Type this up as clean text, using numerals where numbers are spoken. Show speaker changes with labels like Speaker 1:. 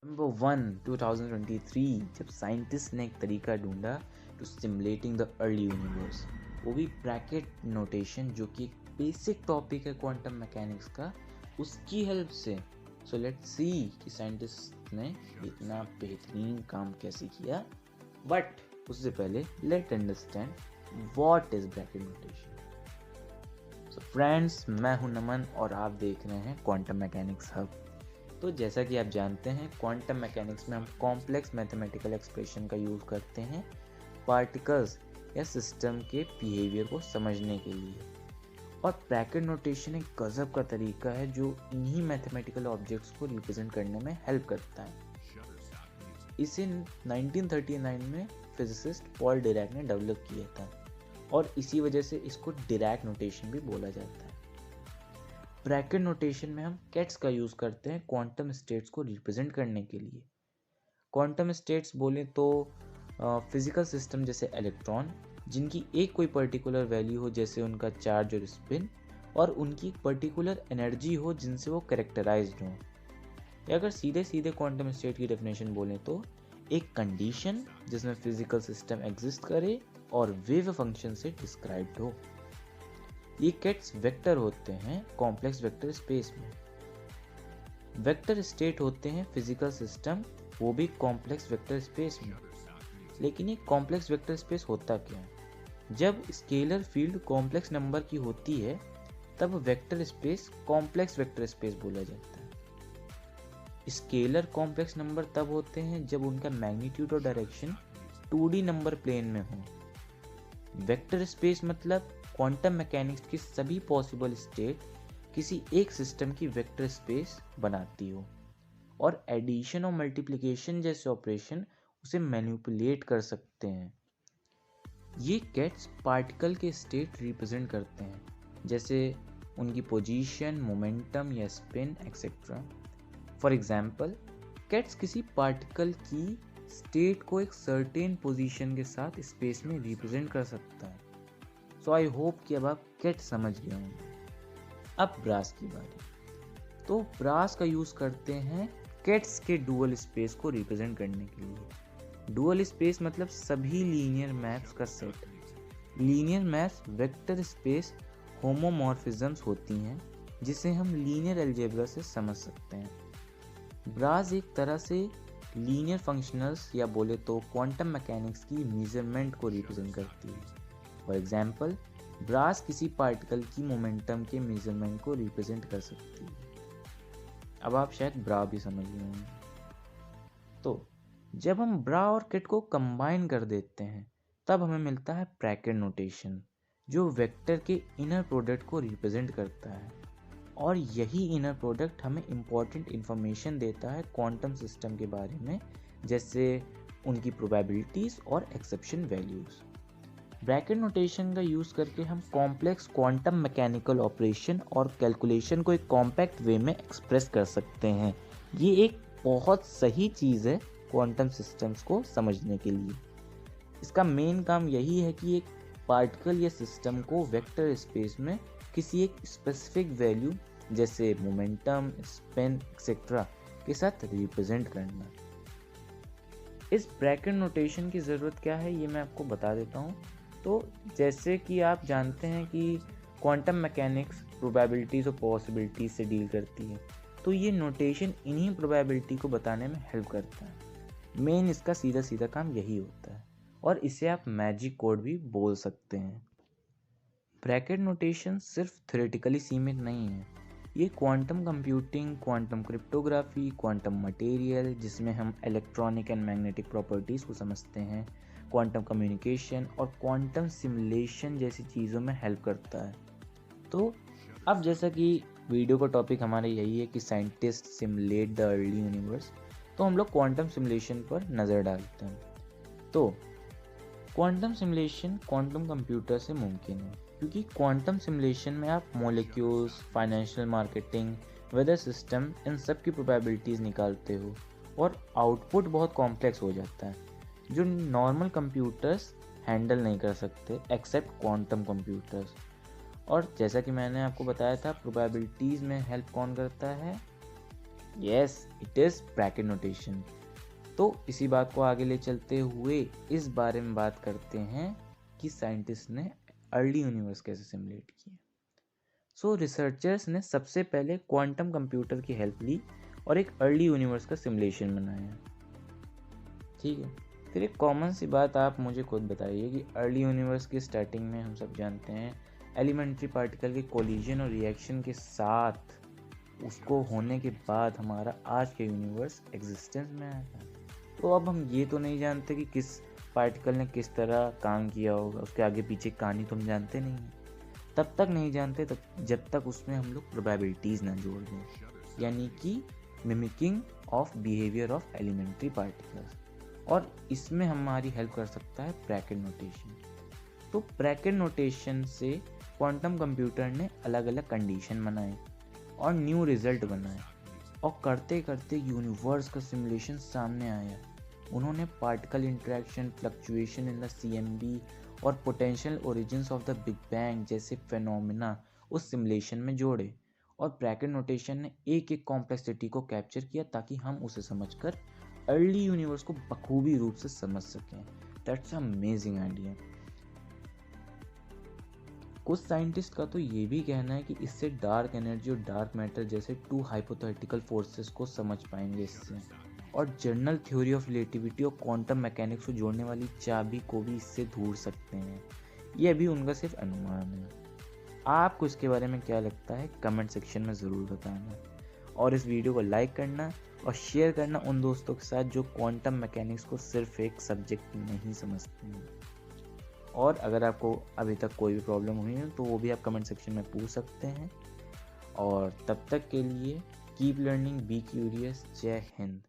Speaker 1: Number 1 2023 जब scientist ने एक तरीका ढूंढा to simulating the early universe, वो भी ब्रैकेट नोटेशन जो कि एक बेसिक टॉपिक है क्वांटम मैकेनिक्स का, उसकी हेल्प से। सो लेट्स सी कि साइंटिस्ट ने इतना बेहतरीन काम कैसे किया। बट उससे पहले let understand what is bracket notation. So friends, मैं हूं नमन और आप देख रहे हैं क्वांटम मैकेनिक्स हब। तो जैसा कि आप जानते हैं, क्वांटम मैकेनिक्स में हम कॉम्प्लेक्स मैथमेटिकल एक्सप्रेशन का यूज़ करते हैं पार्टिकल्स या सिस्टम के बिहेवियर को समझने के लिए। और ब्रैकेट नोटेशन एक गजब का तरीका है जो इन्हीं मैथमेटिकल ऑब्जेक्ट्स को रिप्रेजेंट करने में हेल्प करता है। इसे 1939 में फिजिसिस्ट पॉल डिरैक ने डेवलप किया था और इसी वजह से इसको डिरैक नोटेशन भी बोला जाता है। ब्रैकेट नोटेशन में हम कैट्स का यूज़ करते हैं क्वांटम स्टेट्स को रिप्रेजेंट करने के लिए। क्वांटम स्टेट्स बोले तो फिजिकल सिस्टम जैसे इलेक्ट्रॉन, जिनकी एक कोई पर्टिकुलर वैल्यू हो जैसे उनका चार्ज और स्पिन, और उनकी एक पर्टिकुलर एनर्जी हो जिनसे वो कैरेक्टराइज्ड हो। या अगर सीधे सीधे क्वांटम स्टेट की डेफिनेशन बोलें तो एक कंडीशन जिसमें फिजिकल सिस्टम एग्जिस्ट करे और वेव फंक्शन से डिस्क्राइब्ड हो। ये कैट्स वेक्टर होते हैं कॉम्प्लेक्स वेक्टर स्पेस में। वेक्टर स्टेट होते हैं फिजिकल सिस्टम, वो भी कॉम्प्लेक्स वेक्टर स्पेस में। लेकिन ये कॉम्प्लेक्स वेक्टर स्पेस होता क्या है? जब स्केलर फील्ड कॉम्प्लेक्स नंबर की होती है तब vector space complex vector space बोला जाता है। स्केलर कॉम्प्लेक्स नंबर तब होते हैं जब उनका मैग्नीट्यूड और डायरेक्शन 2D नंबर प्लेन में हो। वेक्टर स्पेस मतलब क्वांटम मैकेनिक्स की सभी पॉसिबल स्टेट किसी एक सिस्टम की वेक्टर स्पेस बनाती हो और एडिशन और मल्टीप्लिकेशन जैसे ऑपरेशन उसे मैनिपुलेट कर सकते हैं। ये कैट्स पार्टिकल के स्टेट रिप्रेजेंट करते हैं, जैसे उनकी पोजीशन, मोमेंटम या spin etcetera. For example, cats किसी पार्टिकल की स्टेट को एक सर्टेन पोजीशन के साथ स्पेस में रिप्रेजेंट कर सकता है। सो आई होप कि अब आप कैट समझ गए होंगे। अब ब्रास की बारी। तो ब्रास का यूज़ करते हैं कैट्स के डुअल स्पेस को रिप्रेजेंट करने के लिए। डुअल स्पेस मतलब सभी लीनियर मैप्स का सेट। Linear maps vector space homomorphisms होती हैं जिसे हम लीनियर अलजेब्रा से समझ सकते हैं। ब्रास एक तरह से लीनियर फंक्शनल्स या बोले तो क्वांटम मैकेनिक्स की मेजरमेंट को रिप्रेजेंट करती है। फॉर एग्जाम्पल, ब्रास किसी पार्टिकल की मोमेंटम के मेजरमेंट को रिप्रेजेंट कर सकती है। अब आप शायद ब्रा भी समझ गए होंगे। तो जब हम ब्रा और किट को कंबाइन कर देते हैं तब हमें मिलता है ब्रैकेट नोटेशन, जो वेक्टर के इनर प्रोडक्ट को रिप्रेजेंट करता है। और यही इनर प्रोडक्ट हमें इम्पॉर्टेंट इन्फॉर्मेशन देता है क्वांटम सिस्टम के बारे में, जैसे उनकी प्रोबेबिलिटीज़ और एक्सेप्शन वैल्यूज़। ब्रैकेट नोटेशन का यूज़ करके हम कॉम्प्लेक्स क्वांटम मैकेनिकल ऑपरेशन और कैलकुलेशन को एक कॉम्पैक्ट वे में एक्सप्रेस कर सकते हैं। ये एक बहुत सही चीज़ है क्वांटम सिस्टम्स को समझने के लिए। इसका मेन काम यही है कि एक पार्टिकल या सिस्टम को वेक्टर स्पेस में किसी एक स्पेसिफिक वैल्यू जैसे मोमेंटम, स्पिन एक्सेट्रा के साथ रिप्रेजेंट करना। इस ब्रैकेट नोटेशन की ज़रूरत क्या है ये मैं आपको बता देता हूँ। तो जैसे कि आप जानते हैं कि क्वांटम मैकेनिक्स प्रोबेबिलिटीज़ और पॉसिबिलिटीज़ से डील करती है, तो ये नोटेशन इन्हीं प्रोबेबिलिटी को बताने में हेल्प करता है। मेन इसका सीधा सीधा काम यही होता है और इसे आप मैजिक कोड भी बोल सकते हैं। ब्रैकेट नोटेशन सिर्फ थ्योरेटिकली सीमित नहीं है, ये quantum computing, quantum cryptography, quantum material जिसमें हम इलेक्ट्रॉनिक एंड मैग्नेटिक प्रॉपर्टीज़ को समझते हैं, क्वांटम कम्युनिकेशन और क्वांटम सिमुलेशन जैसी चीज़ों में हेल्प करता है। तो अब जैसा कि वीडियो का टॉपिक हमारा यही है कि scientist simulate the early universe, तो हम लोग क्वांटम सिमुलेशन पर नज़र डालते हैं। तो क्वांटम सिमुलेशन क्वांटम कंप्यूटर से मुमकिन है क्योंकि क्वांटम सिमुलेशन में आप molecules, financial marketing, weather system, इन सब की प्रोबेबिलिटीज़ निकालते हो और आउटपुट बहुत कॉम्प्लेक्स हो जाता है जो नॉर्मल कंप्यूटर्स हैंडल नहीं कर सकते एक्सेप्ट क्वांटम कंप्यूटर्स। और जैसा कि मैंने आपको बताया था, प्रोबेबिलिटीज़ में हेल्प कौन करता है? Yes, it is bracket notation. तो इसी बात को आगे ले चलते हुए इस बारे में बात करते हैं कि साइंटिस्ट ने अर्ली यूनिवर्स कैसे सिमुलेट किए। सो रिसर्चर्स ने सबसे पहले क्वांटम कंप्यूटर की हेल्प ली और एक अर्ली यूनिवर्स का सिमुलेशन बनाया। ठीक है, फिर एक कॉमन सी बात आप मुझे खुद बताइए कि अर्ली यूनिवर्स की स्टार्टिंग में हम सब जानते हैं एलिमेंट्री पार्टिकल के कोलिजन और रिएक्शन के साथ उसको होने के बाद हमारा आज का यूनिवर्स एग्जिस्टेंस में आया था। तो अब हम ये तो नहीं जानते कि किस पार्टिकल ने किस तरह काम किया होगा, उसके आगे पीछे कहानी तो हम जानते नहीं हैं। तब तक नहीं जानते तब जब तक उसमें हम लोग प्रोबेबिलिटीज़ ना जोड़ दें, यानी कि mimicking of behaviour of elementary particles. और इसमें हमारी हेल्प कर सकता है ब्रैकेट नोटेशन। तो ब्रैकेट नोटेशन से क्वांटम कंप्यूटर ने अलग अलग कंडीशन बनाए और न्यू रिजल्ट बनाए, और करते करते यूनिवर्स का सिमुलेशन सामने आया। उन्होंने particle interaction, fluctuation in the CMB और potential origins of the big bang जैसे फेनोमेना उस सिमुलेशन में जोड़े, और ब्रैकेट नोटेशन ने एक एक कॉम्प्लेक्सिटी को कैप्चर किया ताकि हम उसे समझकर अर्ली यूनिवर्स को बखूबी रूप से समझ सकें। That's amazing idea. कुछ साइंटिस्ट का तो ये भी कहना है कि इससे डार्क एनर्जी और डार्क मैटर जैसे टू हाइपोथेटिकल फोर्सेस को समझ पाएंगे इससे, और जनरल थ्योरी ऑफ रिलेटिविटी और क्वांटम मैकेनिक्स को जोड़ने वाली चाबी को भी इससे ढूंढ सकते हैं। ये अभी उनका सिर्फ अनुमान है। आपको इसके बारे में क्या लगता है कमेंट सेक्शन में ज़रूर बताना, और इस वीडियो को लाइक करना और शेयर करना उन दोस्तों के साथ जो क्वांटम मैकेनिक्स को सिर्फ एक सब्जेक्ट नहीं समझते हैं। और अगर आपको अभी तक कोई भी प्रॉब्लम हुई है तो वो भी आप कमेंट सेक्शन में पूछ सकते हैं। और तब तक के लिए कीप लर्निंग, बी क्यूरियस। जय हिंद।